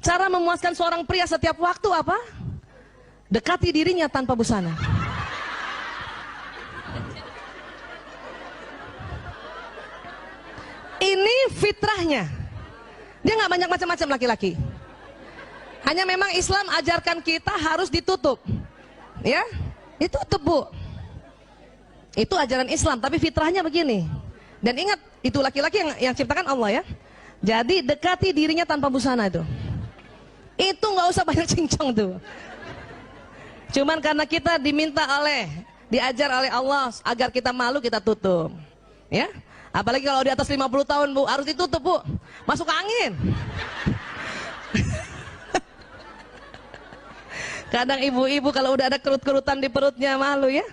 Cara memuaskan seorang pria setiap waktu apa? Dekati dirinya tanpa busana. Ini fitrahnya. Dia nggak banyak macam-macam laki-laki. Hanya memang Islam ajarkan kita harus ditutup. Ya, ditutup, Bu. Itu ajaran Islam, tapi fitrahnya begini. Dan ingat, itu laki-laki yang ciptakan Allah ya. Jadi dekati dirinya tanpa busana itu. Itu nggak usah banyak cincong tuh. Cuman karena kita diajar oleh Allah agar kita malu, kita tutup. Ya. Apalagi kalau di atas 50 tahun, Bu, harus ditutup, Bu. Masuk angin. Kadang ibu-ibu kalau udah ada kerut-kerutan di perutnya malu ya.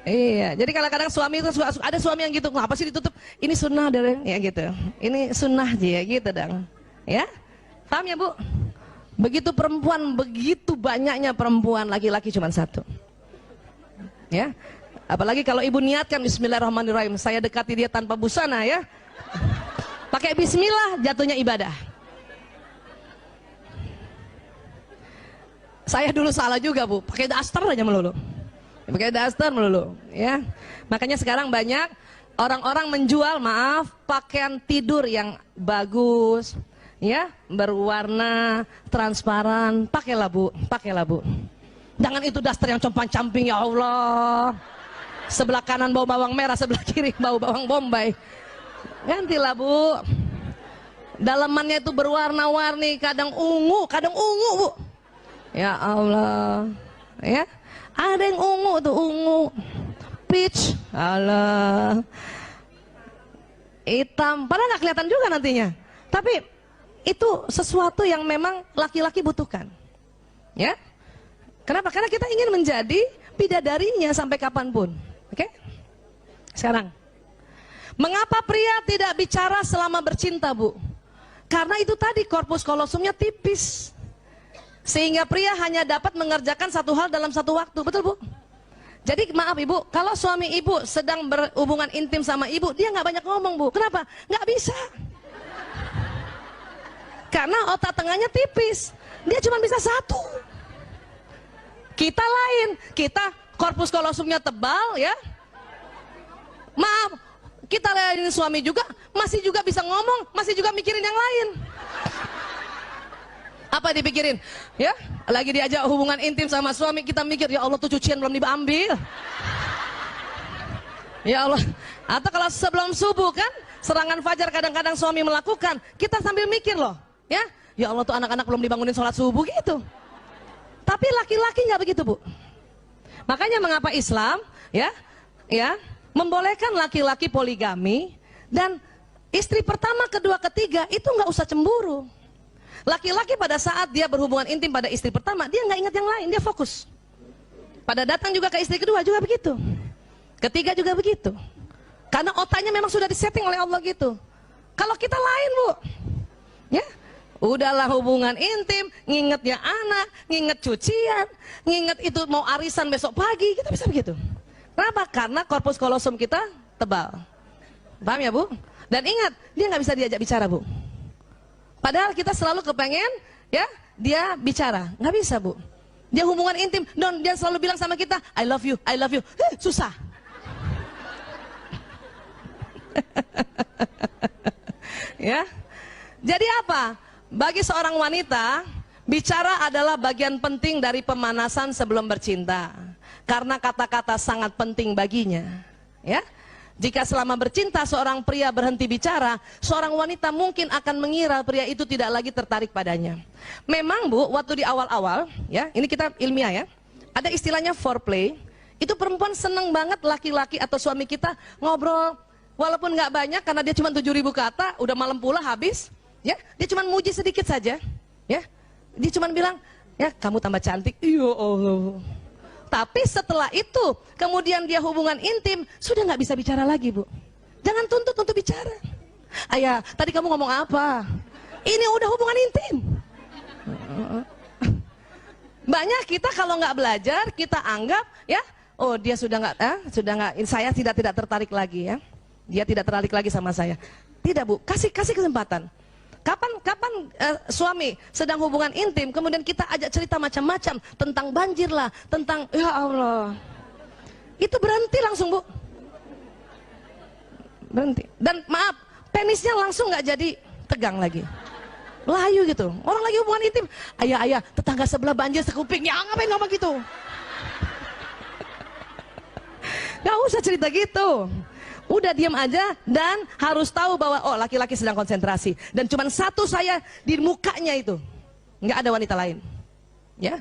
Iya, jadi kadang-kadang suami itu ada suami yang gitu, ngapa sih ditutup? Ini sunnah deh, ya gitu. Ini sunnah aja ya gitu dong. Ya, paham ya Bu? Begitu perempuan, begitu banyaknya perempuan, laki-laki cuma satu. Ya, apalagi kalau ibu niatkan Bismillahirrahmanirrahim, saya dekati dia tanpa busana ya. Pakai Bismillah, jatuhnya ibadah. Saya dulu salah juga Bu, pakai daster aja melulu. Pakai daster melulu, ya. Makanya sekarang banyak orang-orang menjual, maaf, pakaian tidur yang bagus, ya, berwarna transparan. Pakailah Bu, pakailah Bu. Jangan itu daster yang compang-camping, ya Allah. Sebelah kanan bau bawang merah, sebelah kiri bau bawang bombay. Gantilah Bu. Dalamannya itu berwarna-warni, kadang ungu Bu. Ya Allah, ya. Ada yang ungu tuh, ungu, peach, Allah, hitam, padahal nggak kelihatan juga nantinya. Tapi itu sesuatu yang memang laki-laki butuhkan, ya. Kenapa? Karena kita ingin menjadi bidadarinya sampai kapanpun. Oke? Sekarang, mengapa pria tidak bicara selama bercinta, Bu? Karena itu tadi korpus kolosumnya tipis. Sehingga pria hanya dapat mengerjakan satu hal dalam satu waktu, betul Bu? Jadi maaf Ibu, kalau suami Ibu sedang berhubungan intim sama Ibu, dia nggak banyak ngomong Bu. Kenapa? Nggak bisa. Karena otak tengahnya tipis, dia cuma bisa satu. Kita lain, kita korpus kolosumnya tebal ya. Maaf, kita lain suami juga, masih juga bisa ngomong, masih juga mikirin yang lain. Apa dipikirin? Ya, lagi diajak hubungan intim sama suami, kita mikir, ya Allah tuh cucian belum diambil. Ya Allah. Atau kalau sebelum subuh kan, serangan fajar kadang-kadang suami melakukan, kita sambil mikir loh, ya. Ya Allah tuh anak-anak belum dibangunin sholat subuh gitu. Tapi laki-laki nggak begitu Bu. Makanya mengapa Islam, ya, membolehkan laki-laki poligami dan istri pertama, kedua, ketiga itu nggak usah cemburu. Laki-laki pada saat dia berhubungan intim pada istri pertama, dia nggak ingat yang lain, dia fokus. Pada datang juga ke istri kedua juga begitu. Ketiga juga begitu. Karena otaknya memang sudah disetting oleh Allah gitu. Kalau kita lain Bu, ya, udahlah hubungan intim, nginget ya anak, nginget cucian, nginget itu mau arisan besok pagi, kita bisa begitu. Kenapa? Karena korpus kolosum kita tebal. Paham ya Bu? Dan ingat, dia nggak bisa diajak bicara Bu. Padahal kita selalu kepengen ya dia bicara, nggak bisa Bu. Dia hubungan intim, dia selalu bilang sama kita, I love you, I love you. Susah. Ya. Jadi apa? Bagi seorang wanita, bicara adalah bagian penting dari pemanasan sebelum bercinta. Karena kata-kata sangat penting baginya. Ya. Jika selama bercinta seorang pria berhenti bicara, seorang wanita mungkin akan mengira pria itu tidak lagi tertarik padanya. Memang Bu, waktu di awal-awal, ya, ini kita ilmiah ya, ada istilahnya foreplay. Itu perempuan seneng banget laki-laki atau suami kita ngobrol, walaupun nggak banyak karena dia cuma 7.000 kata, udah malam pula habis, ya, dia cuma muji sedikit saja, ya, dia cuma bilang, ya kamu tambah cantik, ya Allah. Tapi setelah itu, kemudian dia hubungan intim, sudah nggak bisa bicara lagi Bu. Jangan tuntut untuk bicara. Ayah, tadi kamu ngomong apa? Ini udah hubungan intim. Banyak kita kalau nggak belajar, kita anggap ya, oh dia sudah nggak, saya tidak tertarik lagi ya. Dia tidak tertarik lagi sama saya. Tidak Bu, kasih kesempatan. Suami sedang hubungan intim, kemudian kita ajak cerita macam-macam tentang banjir lah, tentang ya Allah, itu berhenti langsung, Bu, berhenti. Dan maaf, penisnya langsung nggak jadi tegang lagi, layu gitu. Orang lagi hubungan intim, ayah tetangga sebelah banjir sekuping, ya ngapain ngomong gitu? Nggak usah cerita gitu. Udah diam aja dan harus tahu bahwa oh laki-laki sedang konsentrasi dan cuman satu saya di mukanya itu, nggak ada wanita lain, ya.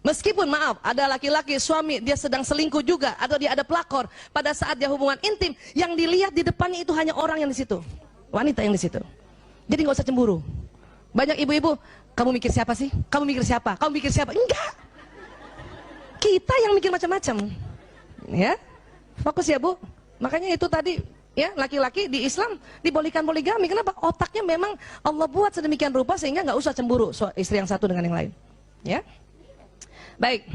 Meskipun maaf ada laki-laki suami dia sedang selingkuh juga atau dia ada pelakor, pada saat dia hubungan intim yang dilihat di depannya itu hanya orang yang di situ, wanita yang di situ. Jadi nggak usah cemburu. Banyak ibu-ibu, kamu mikir siapa sih? Kamu mikir siapa? Kamu mikir siapa? Enggak. Kita yang mikir macam-macam, ya. Fokus ya, Bu. Makanya itu tadi ya, laki-laki di Islam dibolehkan poligami. Kenapa? Otaknya memang Allah buat sedemikian rupa sehingga nggak usah cemburu istri yang satu dengan yang lain. Ya, baik.